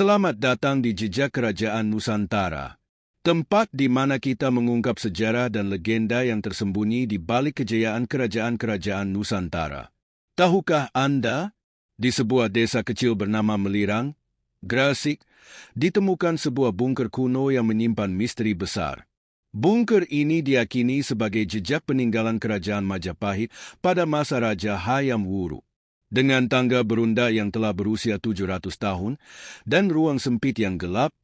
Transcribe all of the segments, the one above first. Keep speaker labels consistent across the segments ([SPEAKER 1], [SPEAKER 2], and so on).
[SPEAKER 1] Selamat datang di Jejak Kerajaan Nusantara, tempat di mana kita mengungkap sejarah dan legenda yang tersembunyi di balik kejayaan kerajaan-kerajaan Nusantara. Tahukah Anda, di sebuah desa kecil bernama Melirang, Gresik, ditemukan sebuah bungker kuno yang menyimpan misteri besar. Bungker ini diyakini sebagai jejak peninggalan kerajaan Majapahit pada masa Raja Hayam Wuruk. Dengan tangga berunda yang telah berusia 700 tahun dan ruang sempit yang gelap,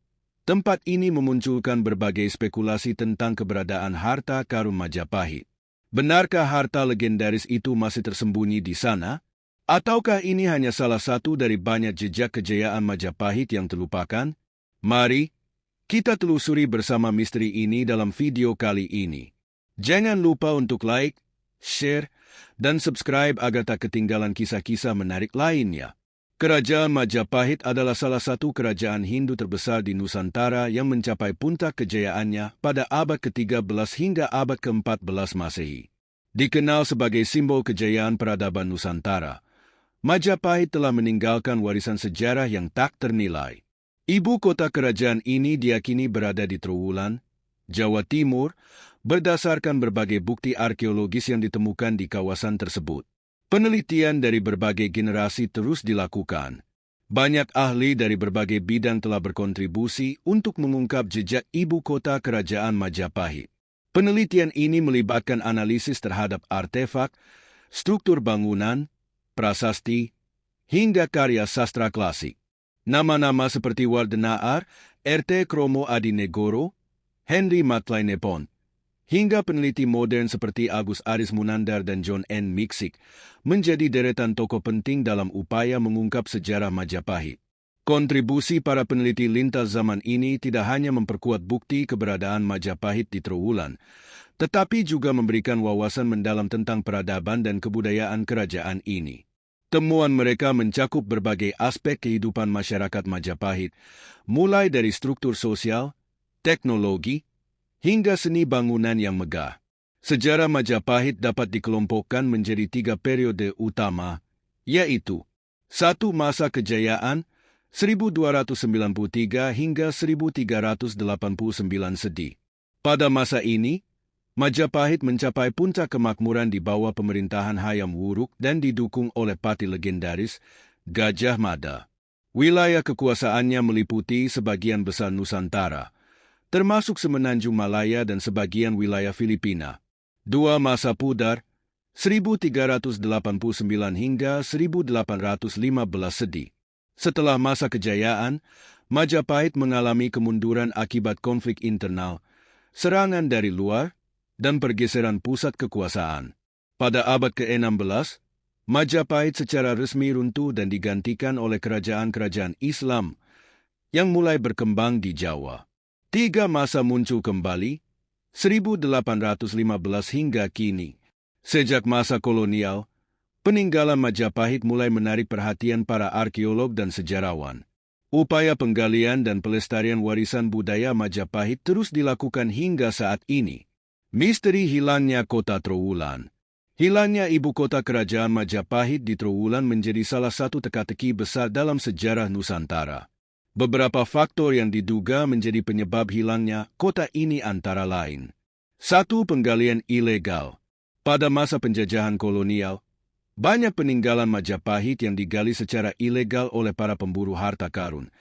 [SPEAKER 1] tempat ini memunculkan berbagai spekulasi tentang keberadaan harta karun Majapahit. Benarkah harta legendaris itu masih tersembunyi di sana? Ataukah ini hanya salah satu dari banyak jejak kejayaan Majapahit yang terlupakan? Mari kita telusuri bersama misteri ini dalam video kali ini. Jangan lupa untuk like, share, dan subscribe agar tak ketinggalan kisah-kisah menarik lainnya. Kerajaan Majapahit adalah salah satu kerajaan Hindu terbesar di Nusantara yang mencapai puncak kejayaannya pada abad ke-13 hingga abad ke-14 Masehi. Dikenal sebagai simbol kejayaan peradaban Nusantara, Majapahit telah meninggalkan warisan sejarah yang tak ternilai. Ibu kota kerajaan ini diyakini berada di Trowulan, Jawa Timur, berdasarkan berbagai bukti arkeologis yang ditemukan di kawasan tersebut. Penelitian dari berbagai generasi terus dilakukan. Banyak ahli dari berbagai bidang telah berkontribusi untuk mengungkap jejak ibu kota kerajaan Majapahit. Penelitian ini melibatkan analisis terhadap artefak, struktur bangunan, prasasti, hingga karya sastra klasik. Nama-nama seperti Wardenaar, RT Kromo Adinegoro, Henry Matlainepon, hingga peneliti modern seperti Agus Aris Munandar dan John N. Miksik menjadi deretan tokoh penting dalam upaya mengungkap sejarah Majapahit. Kontribusi para peneliti lintas zaman ini tidak hanya memperkuat bukti keberadaan Majapahit di Trowulan, tetapi juga memberikan wawasan mendalam tentang peradaban dan kebudayaan kerajaan ini. Temuan mereka mencakup berbagai aspek kehidupan masyarakat Majapahit, mulai dari struktur sosial, teknologi, hingga seni bangunan yang megah. Sejarah Majapahit dapat dikelompokkan menjadi 3 periode utama, yaitu 1. Masa kejayaan 1293 hingga 1389 Sedi. Pada masa ini, Majapahit mencapai puncak kemakmuran di bawah pemerintahan Hayam Wuruk dan didukung oleh pati legendaris Gajah Mada. Wilayah kekuasaannya meliputi sebagian besar Nusantara, termasuk semenanjung Malaya dan sebagian wilayah Filipina. 2. Masa pudar 1389 hingga 1815 Sedi. Setelah masa kejayaan, Majapahit mengalami kemunduran akibat konflik internal, serangan dari luar, dan pergeseran pusat kekuasaan. Pada abad ke-16, Majapahit secara resmi runtuh dan digantikan oleh kerajaan-kerajaan Islam yang mulai berkembang di Jawa. 3. Masa muncul kembali, 1815 hingga kini. Sejak masa kolonial, peninggalan Majapahit mulai menarik perhatian para arkeolog dan sejarawan. Upaya penggalian dan pelestarian warisan budaya Majapahit terus dilakukan hingga saat ini. Misteri hilangnya kota Trowulan. Hilangnya ibu kota kerajaan Majapahit di Trowulan menjadi salah satu teka-teki besar dalam sejarah Nusantara. Beberapa faktor yang diduga menjadi penyebab hilangnya kota ini antara lain. 1. Penggalian ilegal. Pada masa penjajahan kolonial, banyak peninggalan Majapahit yang digali secara ilegal oleh para pemburu harta karun,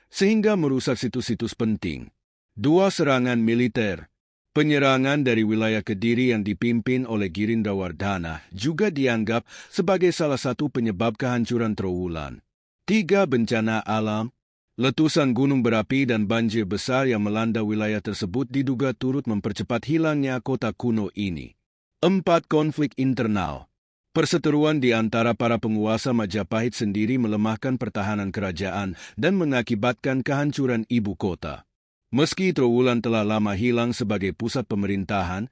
[SPEAKER 1] sehingga merusak situs-situs penting. 2. Serangan militer. Penyerangan dari wilayah Kediri yang dipimpin oleh Girindrawardhana juga dianggap sebagai salah satu penyebab kehancuran Trowulan. 3. Bencana alam. Letusan gunung berapi dan banjir besar yang melanda wilayah tersebut diduga turut mempercepat hilangnya kota kuno ini. 4. Konflik internal. Perseteruan di antara para penguasa Majapahit sendiri melemahkan pertahanan kerajaan dan mengakibatkan kehancuran ibu kota. Meski Trowulan telah lama hilang sebagai pusat pemerintahan,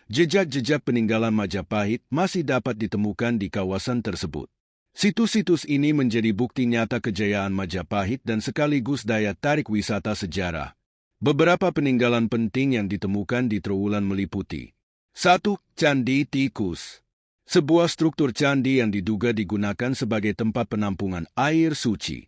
[SPEAKER 1] jejak-jejak peninggalan Majapahit masih dapat ditemukan di kawasan tersebut. Situs-situs ini menjadi bukti nyata kejayaan Majapahit dan sekaligus daya tarik wisata sejarah. Beberapa peninggalan penting yang ditemukan di Trowulan meliputi 1. Candi Tikus. Sebuah struktur candi yang diduga digunakan sebagai tempat penampungan air suci.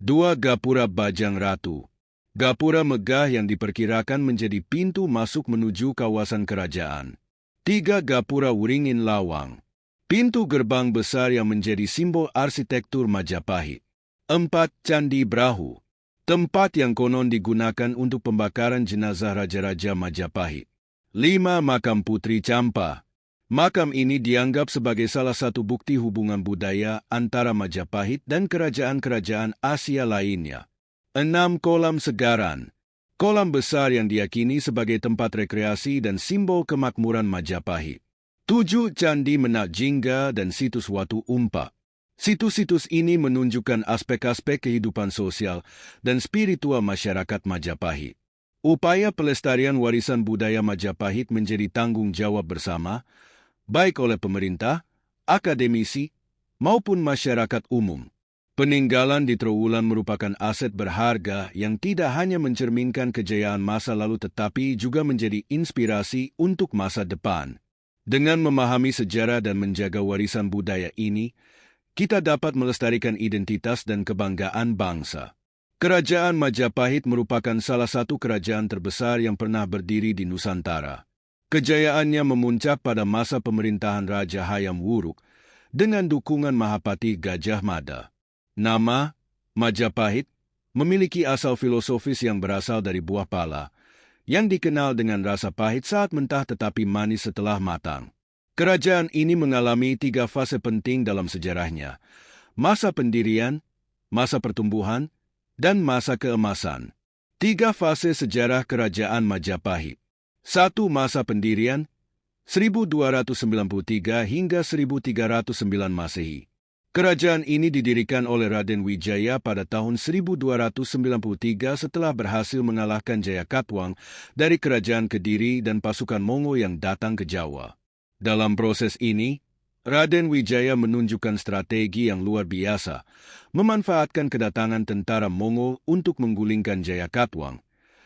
[SPEAKER 1] 2. Gapura Bajang Ratu. Gapura megah yang diperkirakan menjadi pintu masuk menuju kawasan kerajaan. 3. Gapura Wuringin Lawang. Pintu gerbang besar yang menjadi simbol arsitektur Majapahit. 4. Candi Brahu. Tempat yang konon digunakan untuk pembakaran jenazah raja-raja Majapahit. 5. Makam Putri Champa. Makam ini dianggap sebagai salah satu bukti hubungan budaya antara Majapahit dan kerajaan-kerajaan Asia lainnya. 6. Kolam Segaran. Kolam besar yang diyakini sebagai tempat rekreasi dan simbol kemakmuran Majapahit. 7. Candi Menak Jingga dan situs Watu Umpa. Situs-situs ini menunjukkan aspek-aspek kehidupan sosial dan spiritual masyarakat Majapahit. Upaya pelestarian warisan budaya Majapahit menjadi tanggung jawab bersama, baik oleh pemerintah, akademisi, maupun masyarakat umum. Peninggalan di Trowulan merupakan aset berharga yang tidak hanya mencerminkan kejayaan masa lalu tetapi juga menjadi inspirasi untuk masa depan. Dengan memahami sejarah dan menjaga warisan budaya ini, kita dapat melestarikan identitas dan kebanggaan bangsa. Kerajaan Majapahit merupakan salah satu kerajaan terbesar yang pernah berdiri di Nusantara. Kejayaannya memuncak pada masa pemerintahan Raja Hayam Wuruk dengan dukungan Mahapati Gajah Mada. Nama Majapahit memiliki asal filosofis yang berasal dari buah pala, yang dikenal dengan rasa pahit saat mentah tetapi manis setelah matang. Kerajaan ini mengalami 3 fase penting dalam sejarahnya: masa pendirian, masa pertumbuhan, dan masa keemasan. 3 fase sejarah Kerajaan Majapahit. 1. Masa pendirian, 1293 hingga 1309 Masehi. Kerajaan ini didirikan oleh Raden Wijaya pada tahun 1293 setelah berhasil mengalahkan Jayakatwang dari Kerajaan Kediri dan pasukan Mongo yang datang ke Jawa. Dalam proses ini, Raden Wijaya menunjukkan strategi yang luar biasa, memanfaatkan kedatangan tentara Mongo untuk menggulingkan Jayakatwang,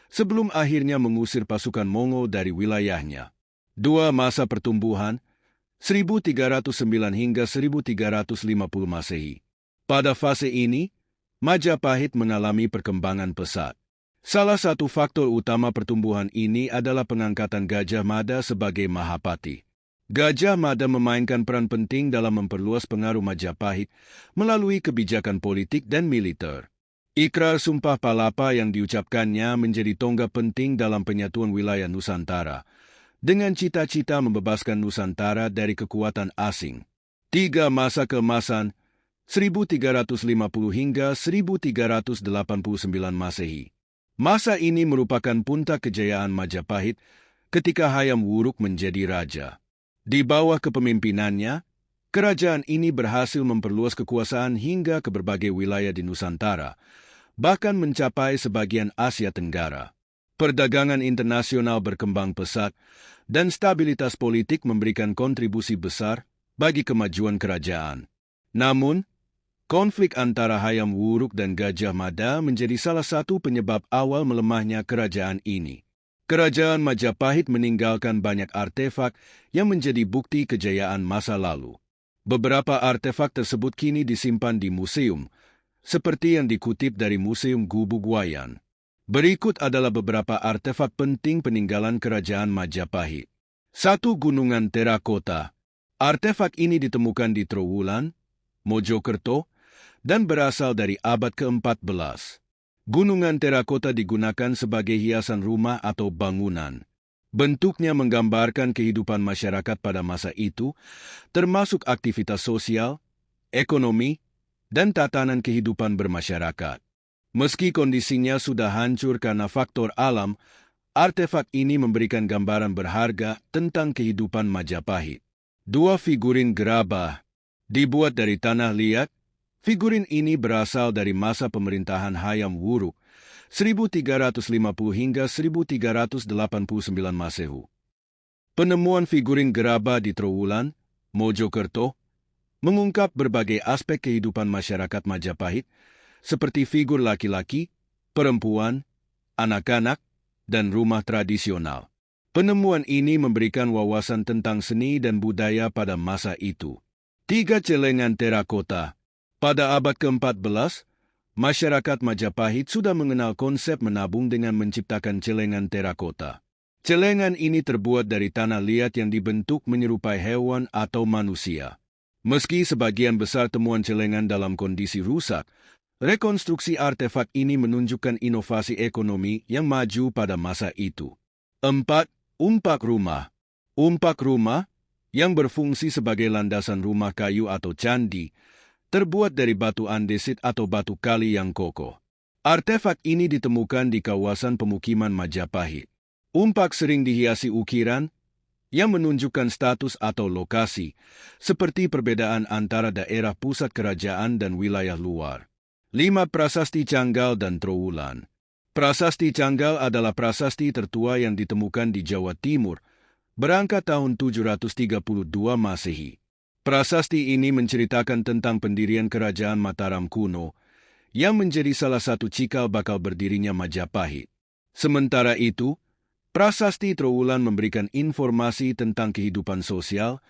[SPEAKER 1] sebelum akhirnya mengusir pasukan Mongo dari wilayahnya. 2. Masa pertumbuhan, 1309 hingga 1350 Masehi. Pada fase ini, Majapahit mengalami perkembangan pesat. Salah satu faktor utama pertumbuhan ini adalah pengangkatan Gajah Mada sebagai Mahapati. Gajah Mada memainkan peran penting dalam memperluas pengaruh Majapahit melalui kebijakan politik dan militer. Ikrar Sumpah Palapa yang diucapkannya menjadi tonggak penting dalam penyatuan wilayah Nusantara, dengan cita-cita membebaskan Nusantara dari kekuatan asing. 3. Masa keemasan, 1350 hingga 1389 Masehi. Masa ini merupakan puncak kejayaan Majapahit ketika Hayam Wuruk menjadi raja. Di bawah kepemimpinannya, kerajaan ini berhasil memperluas kekuasaan hingga ke berbagai wilayah di Nusantara, bahkan mencapai sebagian Asia Tenggara. Perdagangan internasional berkembang pesat, dan stabilitas politik memberikan kontribusi besar bagi kemajuan kerajaan. Namun, konflik antara Hayam Wuruk dan Gajah Mada menjadi salah satu penyebab awal melemahnya kerajaan ini. Kerajaan Majapahit meninggalkan banyak artefak yang menjadi bukti kejayaan masa lalu. Beberapa artefak tersebut kini disimpan di museum, seperti yang dikutip dari Museum Gubug Wayan. Berikut adalah beberapa artefak penting peninggalan Kerajaan Majapahit. 1. Gunungan Terakota. Artefak ini ditemukan di Trowulan, Mojokerto, dan berasal dari abad ke-14. Gunungan terakota digunakan sebagai hiasan rumah atau bangunan. Bentuknya menggambarkan kehidupan masyarakat pada masa itu, termasuk aktivitas sosial, ekonomi, dan tatanan kehidupan bermasyarakat. Meski kondisinya sudah hancur karena faktor alam, artefak ini memberikan gambaran berharga tentang kehidupan Majapahit. 2. Figurin gerabah. Dibuat dari tanah liat, figurin ini berasal dari masa pemerintahan Hayam Wuruk, 1350 hingga 1389 Masehu. Penemuan figurin gerabah di Trowulan, Mojokerto, mengungkap berbagai aspek kehidupan masyarakat Majapahit, seperti figur laki-laki, perempuan, anak-anak, dan rumah tradisional. Penemuan ini memberikan wawasan tentang seni dan budaya pada masa itu. 3. Celengan terakota. Pada abad ke-14, Masyarakat Majapahit sudah mengenal konsep menabung dengan menciptakan celengan terakota. Celengan ini terbuat dari tanah liat yang dibentuk menyerupai hewan atau manusia. Meski sebagian besar temuan celengan dalam kondisi rusak, rekonstruksi artefak ini menunjukkan inovasi ekonomi yang maju pada masa itu. 4. Umpak rumah. Umpak rumah, yang berfungsi sebagai landasan rumah kayu atau candi, terbuat dari batu andesit atau batu kali yang kokoh. Artefak ini ditemukan di kawasan pemukiman Majapahit. Umpak sering dihiasi ukiran yang menunjukkan status atau lokasi, seperti perbedaan antara daerah pusat kerajaan dan wilayah luar. 5. Prasasti Canggal dan Trowulan. Prasasti Canggal adalah prasasti tertua yang ditemukan di Jawa Timur, berangkat tahun 732 Masehi. Prasasti ini menceritakan tentang pendirian Kerajaan Mataram kuno, yang menjadi salah satu cikal bakal berdirinya Majapahit. Sementara itu, prasasti Trowulan memberikan informasi tentang kehidupan sosial,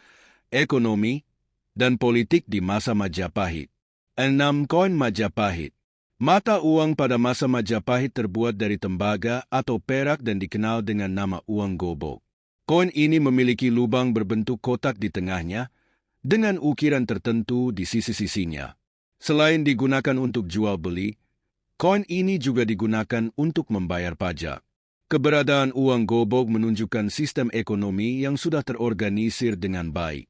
[SPEAKER 1] ekonomi, dan politik di masa Majapahit. 6. Koin Majapahit. Mata uang pada masa Majapahit terbuat dari tembaga atau perak dan dikenal dengan nama uang gobok. Koin ini memiliki lubang berbentuk kotak di tengahnya, dengan ukiran tertentu di sisi-sisinya. Selain digunakan untuk jual beli, koin ini juga digunakan untuk membayar pajak. Keberadaan uang gobok menunjukkan sistem ekonomi yang sudah terorganisir dengan baik.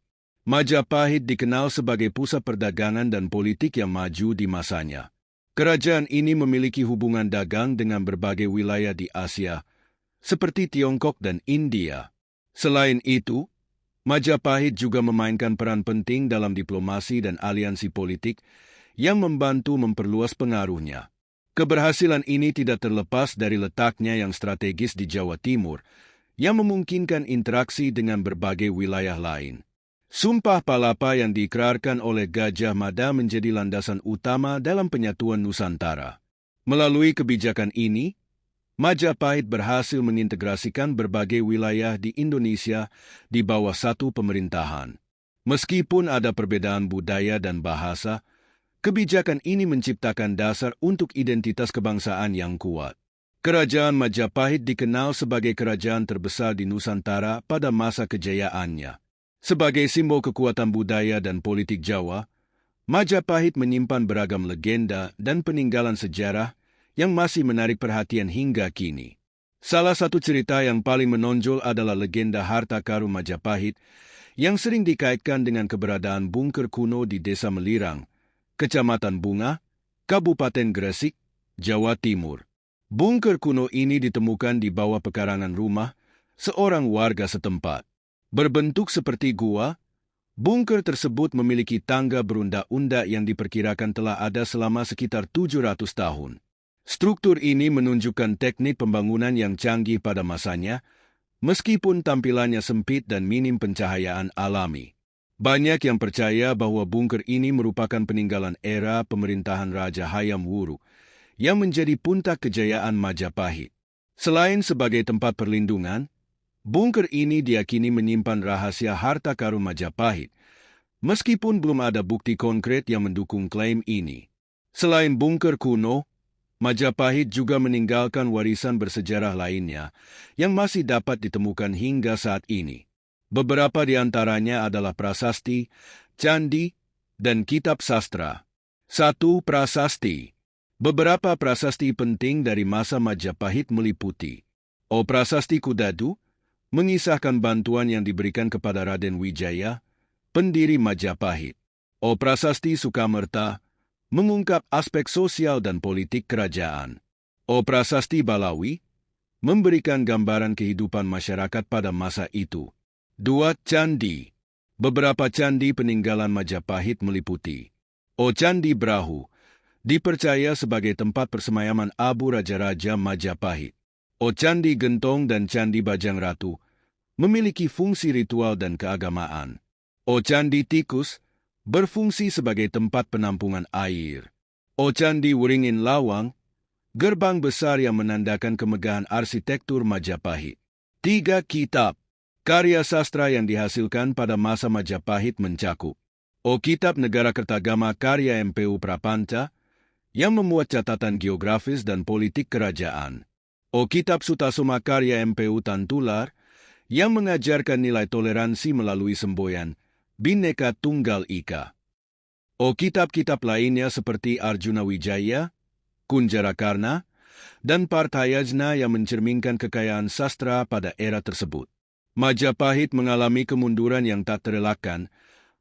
[SPEAKER 1] Majapahit dikenal sebagai pusat perdagangan dan politik yang maju di masanya. Kerajaan ini memiliki hubungan dagang dengan berbagai wilayah di Asia, seperti Tiongkok dan India. Selain itu, Majapahit juga memainkan peran penting dalam diplomasi dan aliansi politik yang membantu memperluas pengaruhnya. Keberhasilan ini tidak terlepas dari letaknya yang strategis di Jawa Timur, yang memungkinkan interaksi dengan berbagai wilayah lain. Sumpah Palapa yang diikrarkan oleh Gajah Mada menjadi landasan utama dalam penyatuan Nusantara. Melalui kebijakan ini, Majapahit berhasil mengintegrasikan berbagai wilayah di Indonesia di bawah satu pemerintahan. Meskipun ada perbedaan budaya dan bahasa, kebijakan ini menciptakan dasar untuk identitas kebangsaan yang kuat. Kerajaan Majapahit dikenal sebagai kerajaan terbesar di Nusantara pada masa kejayaannya. Sebagai simbol kekuatan budaya dan politik Jawa, Majapahit menyimpan beragam legenda dan peninggalan sejarah yang masih menarik perhatian hingga kini. Salah satu cerita yang paling menonjol adalah legenda harta karun Majapahit yang sering dikaitkan dengan keberadaan bunker kuno di Desa Melirang, Kecamatan Bunga, Kabupaten Gresik, Jawa Timur. Bunker kuno ini ditemukan di bawah pekarangan rumah seorang warga setempat. Berbentuk seperti gua, bunker tersebut memiliki tangga berundak-undak yang diperkirakan telah ada selama sekitar 700 tahun. Struktur ini menunjukkan teknik pembangunan yang canggih pada masanya, meskipun tampilannya sempit dan minim pencahayaan alami. Banyak yang percaya bahwa bunker ini merupakan peninggalan era pemerintahan Raja Hayam Wuruk, yang menjadi puncak kejayaan Majapahit. Selain sebagai tempat perlindungan, bunker ini diyakini menyimpan rahasia harta karun Majapahit, meskipun belum ada bukti konkret yang mendukung klaim ini. Selain bunker kuno, Majapahit juga meninggalkan warisan bersejarah lainnya yang masih dapat ditemukan hingga saat ini. Beberapa di antaranya adalah prasasti, candi, dan kitab sastra. 1. Prasasti. Beberapa prasasti penting dari masa Majapahit meliputi O Prasasti Kudadu, mengisahkan bantuan yang diberikan kepada Raden Wijaya, pendiri Majapahit. O Prasasti Sukamerta, mengungkap aspek sosial dan politik kerajaan. O Prasasti Balawi, memberikan gambaran kehidupan masyarakat pada masa itu. 2. Candi. Beberapa candi peninggalan Majapahit meliputi O Candi Brahu, dipercaya sebagai tempat persemayaman abu raja-raja Majapahit. O Candi Gentong dan Candi Bajang Ratu, memiliki fungsi ritual dan keagamaan. O Candi Tikus, berfungsi sebagai tempat penampungan air. O Candi Wuringin Lawang, gerbang besar yang menandakan kemegahan arsitektur Majapahit. 3. Kitab. Karya sastra yang dihasilkan pada masa Majapahit mencakup O Kitab Negara Kertagama karya MPU Prapanca, yang memuat catatan geografis dan politik kerajaan. Kitab Sutasoma karya MPU Tantular, yang mengajarkan nilai toleransi melalui semboyan Bhinneka Tunggal Ika. Kitab-kitab lainnya seperti Arjuna Wijaya, Kunjarakarna, dan Partayajna yang mencerminkan kekayaan sastra pada era tersebut. Majapahit mengalami kemunduran yang tak terelakkan,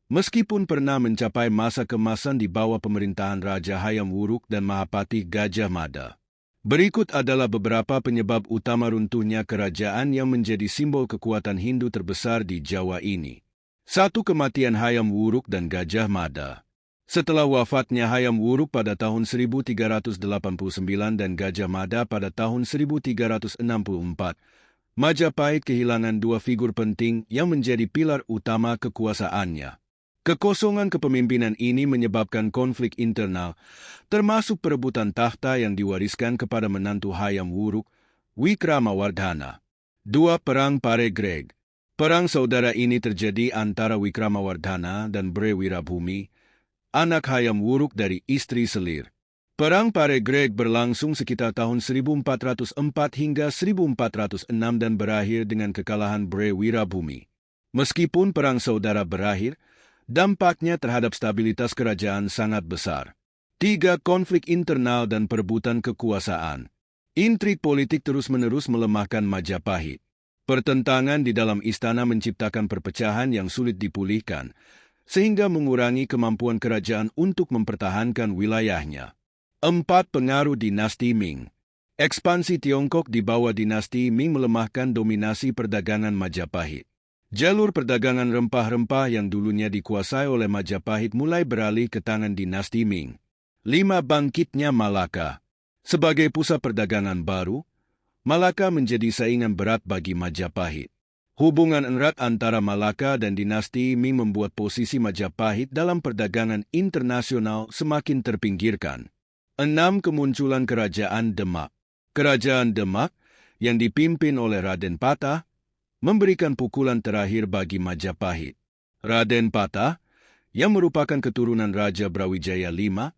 [SPEAKER 1] meskipun pernah mencapai masa kemasan di bawah pemerintahan Raja Hayam Wuruk dan Mahapati Gajah Mada. Berikut adalah beberapa penyebab utama runtuhnya kerajaan yang menjadi simbol kekuatan Hindu terbesar di Jawa ini. 1. Kematian Hayam Wuruk dan Gajah Mada. Setelah wafatnya Hayam Wuruk pada tahun 1389 dan Gajah Mada pada tahun 1364, Majapahit kehilangan dua figur penting yang menjadi pilar utama kekuasaannya. Kekosongan kepemimpinan ini menyebabkan konflik internal, termasuk perebutan tahta yang diwariskan kepada menantu Hayam Wuruk, Wikramawardhana. 2. Perang Paregreg. Perang saudara ini terjadi antara Wikramawardhana dan Bre Wirabhumi, anak Hayam Wuruk dari istri Selir. Perang Paregreg berlangsung sekitar tahun 1404 hingga 1406 dan berakhir dengan kekalahan Bre Wirabhumi. Meskipun perang saudara berakhir, dampaknya terhadap stabilitas kerajaan sangat besar. 3. Konflik internal dan perebutan kekuasaan. Intrik politik terus-menerus melemahkan Majapahit. Pertentangan di dalam istana menciptakan perpecahan yang sulit dipulihkan, sehingga mengurangi kemampuan kerajaan untuk mempertahankan wilayahnya. 4. Pengaruh dinasti Ming. Ekspansi Tiongkok di bawah dinasti Ming melemahkan dominasi perdagangan Majapahit. Jalur perdagangan rempah-rempah yang dulunya dikuasai oleh Majapahit mulai beralih ke tangan dinasti Ming. 5. Bangkitnya Malaka. Sebagai pusat perdagangan baru, Malaka menjadi saingan berat bagi Majapahit. Hubungan erat antara Malaka dan dinasti Ming membuat posisi Majapahit dalam perdagangan internasional semakin terpinggirkan. 6. Kemunculan Kerajaan Demak. Kerajaan Demak, yang dipimpin oleh Raden Patah, memberikan pukulan terakhir bagi Majapahit. Raden Patah, yang merupakan keturunan Raja Brawijaya V,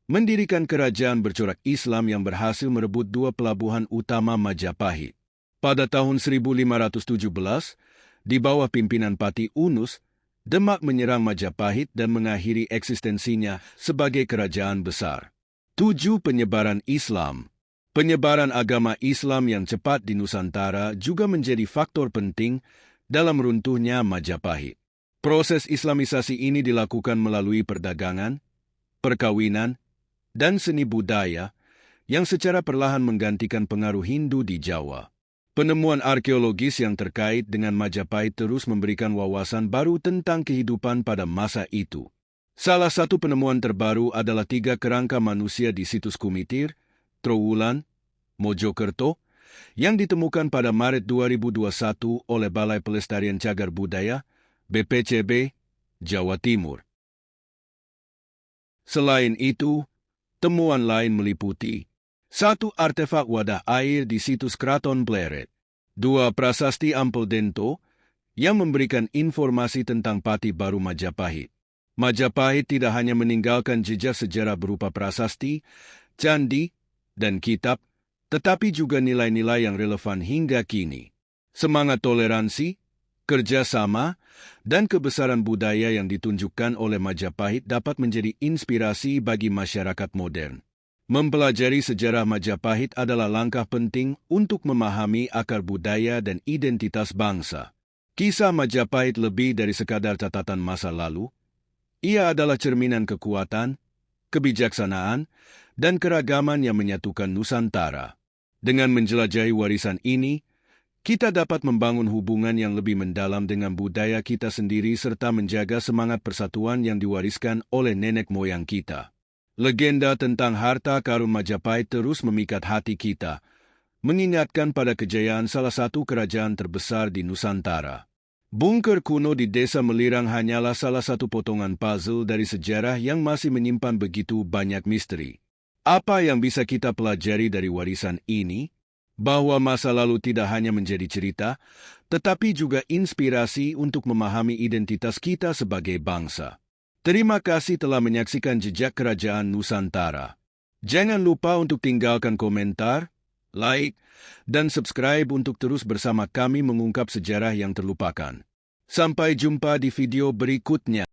[SPEAKER 1] mendirikan kerajaan bercorak Islam yang berhasil merebut dua pelabuhan utama Majapahit. Pada tahun 1517, di bawah pimpinan Pati Unus, Demak menyerang Majapahit dan mengakhiri eksistensinya sebagai kerajaan besar. 7. Penyebaran Islam. Penyebaran agama Islam yang cepat di Nusantara juga menjadi faktor penting dalam runtuhnya Majapahit. Proses Islamisasi ini dilakukan melalui perdagangan, perkawinan, dan seni budaya yang secara perlahan menggantikan pengaruh Hindu di Jawa. Penemuan arkeologis yang terkait dengan Majapahit terus memberikan wawasan baru tentang kehidupan pada masa itu. Salah satu penemuan terbaru adalah 3 kerangka manusia di situs Kumitir, Trowulan, Mojokerto, yang ditemukan pada Maret 2021 oleh Balai Pelestarian Cagar Budaya, BPCB, Jawa Timur. Selain itu, temuan lain meliputi 1. Artefak wadah air di situs Kraton Bleret. 2. Prasasti Ampel Dento, yang memberikan informasi tentang Pati Baru Majapahit. Majapahit tidak hanya meninggalkan jejak sejarah berupa prasasti, candi, dan kitab, tetapi juga nilai-nilai yang relevan hingga kini. Semangat toleransi, kerjasama, dan kebesaran budaya yang ditunjukkan oleh Majapahit dapat menjadi inspirasi bagi masyarakat modern. Mempelajari sejarah Majapahit adalah langkah penting untuk memahami akar budaya dan identitas bangsa. Kisah Majapahit lebih dari sekadar catatan masa lalu. Ia adalah cerminan kekuatan, kebijaksanaan, dan keragaman yang menyatukan Nusantara. Dengan menjelajahi warisan ini, kita dapat membangun hubungan yang lebih mendalam dengan budaya kita sendiri serta menjaga semangat persatuan yang diwariskan oleh nenek moyang kita. Legenda tentang harta karun Majapahit terus memikat hati kita, mengingatkan pada kejayaan salah satu kerajaan terbesar di Nusantara. Bunker kuno di Desa Melirang hanyalah salah satu potongan puzzle dari sejarah yang masih menyimpan begitu banyak misteri. Apa yang bisa kita pelajari dari warisan ini? Bahwa masa lalu tidak hanya menjadi cerita, tetapi juga inspirasi untuk memahami identitas kita sebagai bangsa. Terima kasih telah menyaksikan Jejak Kerajaan Nusantara. Jangan lupa untuk tinggalkan komentar, like, dan subscribe untuk terus bersama kami mengungkap sejarah yang terlupakan. Sampai jumpa di video berikutnya.